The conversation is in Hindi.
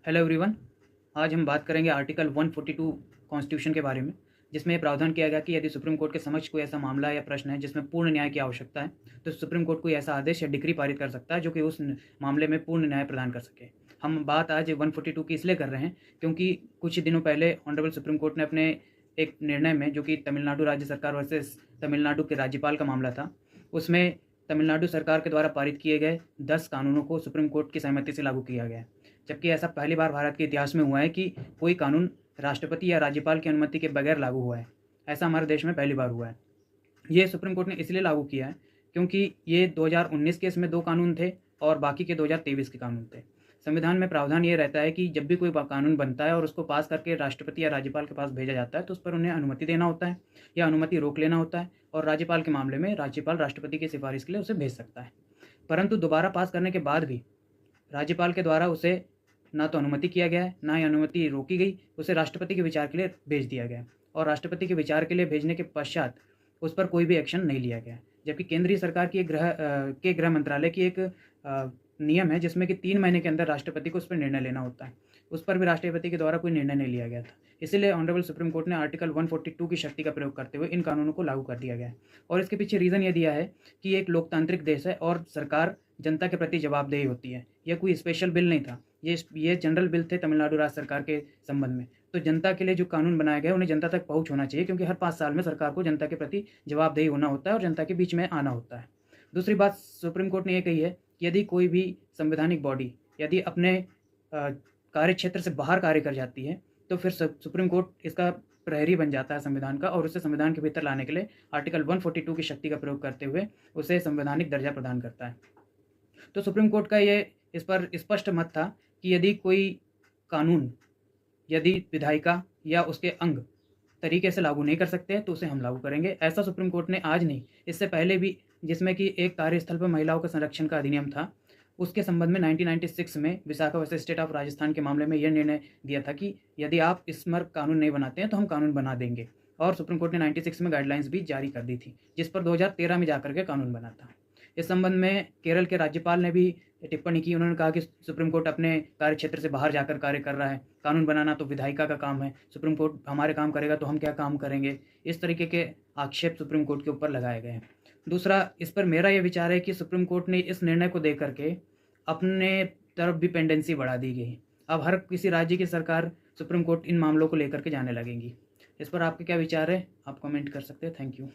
Hello everyone. आज हम बात करेंगे आर्टिकल 142 कॉन्स्टिट्यूशन के बारे में, जिसमें यह प्रावधान किया गया कि यदि सुप्रीम कोर्ट के समक्ष कोई ऐसा मामला या प्रश्न है जिसमें पूर्ण न्याय की आवश्यकता है, तो सुप्रीम कोर्ट कोई ऐसा आदेश या डिक्री पारित कर सकता है जो कि उस मामले में पूर्ण न्याय प्रदान कर सके। हम बात आज 142 की इसलिए कर रहे हैं क्योंकि कुछ दिनों पहले ऑनरेबल सुप्रीम कोर्ट ने अपने एक निर्णय में, जो कि तमिलनाडु राज्य सरकार वर्सेस तमिलनाडु के राज्यपाल का मामला था, उसमें तमिलनाडु सरकार के द्वारा पारित किए गए 10 कानूनों को सुप्रीम कोर्ट की सहमति से लागू किया गया है। जबकि ऐसा पहली बार भारत के इतिहास में हुआ है कि कोई कानून राष्ट्रपति या राज्यपाल की अनुमति के बगैर लागू हुआ है। ऐसा हमारे देश में पहली बार हुआ है। ये सुप्रीम कोर्ट ने इसलिए लागू किया है क्योंकि ये 2019 के इसमें 2 कानून थे और बाकी के 2023 के कानून थे। संविधान में प्रावधान ये रहता है कि जब भी कोई कानून बनता है और उसको पास करके राष्ट्रपति या राज्यपाल के पास भेजा जाता है, तो उस पर उन्हें अनुमति देना होता है या अनुमति रोक लेना होता है, और राज्यपाल के मामले में राज्यपाल राष्ट्रपति की सिफारिश के लिए उसे भेज सकता है। परंतु दोबारा पास करने के बाद भी राज्यपाल के द्वारा उसे ना तो अनुमति किया गया है, ना ही अनुमति रोकी गई, उसे राष्ट्रपति के विचार के लिए भेज दिया गया और राष्ट्रपति के विचार के लिए भेजने के पश्चात उस पर कोई भी एक्शन नहीं लिया गया। जबकि केंद्रीय सरकार की गृह मंत्रालय की एक नियम है जिसमें कि 3 महीने के अंदर राष्ट्रपति को उस पर निर्णय लेना होता है। उस पर भी राष्ट्रपति के द्वारा कोई निर्णय नहीं लिया गया था। इसीलिए ऑनरेबल सुप्रीम कोर्ट ने आर्टिकल 142 की शक्ति का प्रयोग करते हुए इन कानूनों को लागू कर दिया गया है। और इसके पीछे रीज़न ये दिया है कि एक लोकतांत्रिक देश है और सरकार जनता के प्रति जवाबदेही होती है। यह कोई स्पेशल बिल नहीं था, ये जनरल बिल थे तमिलनाडु राज्य सरकार के संबंध में। तो जनता के लिए जो कानून बनाए गए उन्हें जनता तक पहुंच होना चाहिए, क्योंकि हर 5 साल में सरकार को जनता के प्रति जवाबदेही होना होता है और जनता के बीच में आना होता है। दूसरी बात सुप्रीम कोर्ट ने यह कही है कि यदि कोई भी संवैधानिक बॉडी यदि अपने कार्य क्षेत्र से बाहर कार्य कर जाती है, तो फिर सुप्रीम कोर्ट इसका प्रहरी बन जाता है संविधान का, और उसे संविधान के भीतर लाने के लिए आर्टिकल 142 की शक्ति का प्रयोग करते हुए उसे संवैधानिक दर्जा प्रदान करता है। तो सुप्रीम कोर्ट का ये इस पर स्पष्ट मत था कि यदि कोई कानून यदि विधायिका या उसके अंग तरीके से लागू नहीं कर सकते तो उसे हम लागू करेंगे। ऐसा सुप्रीम कोर्ट ने आज नहीं, इससे पहले भी, जिसमें कि एक कार्यस्थल पर महिलाओं के संरक्षण का अधिनियम था, उसके संबंध में 1996 में Vishakha versus state of Rajasthan के मामले में यह निर्णय दिया था कि यदि आप इस पर कानून नहीं बनाते हैं तो हम कानून बना देंगे। और सुप्रीम कोर्ट ने 96 में गाइडलाइंस भी जारी कर दी थी, जिस पर 2013 में जाकर के कानून बना था। इस संबंध में केरल के राज्यपाल ने भी टिप्पणी की। उन्होंने कहा कि सुप्रीम कोर्ट अपने कार्य क्षेत्र से बाहर जाकर कार्य कर रहा है, कानून बनाना तो विधायिका का काम है, सुप्रीम कोर्ट हमारे काम करेगा तो हम क्या काम करेंगे। इस तरीके के आक्षेप सुप्रीम कोर्ट के ऊपर लगाए गए हैं। दूसरा, इस पर मेरा ये विचार है कि सुप्रीम कोर्ट ने इस निर्णय को दे करके अपने तरफ भी पेंडेंसी बढ़ा दी गई। अब हर किसी राज्य की सरकार सुप्रीम कोर्ट इन मामलों को लेकर के जाने लगेंगी। इस पर आपके क्या विचार है, आप कमेंट कर सकते हैं। Thank you.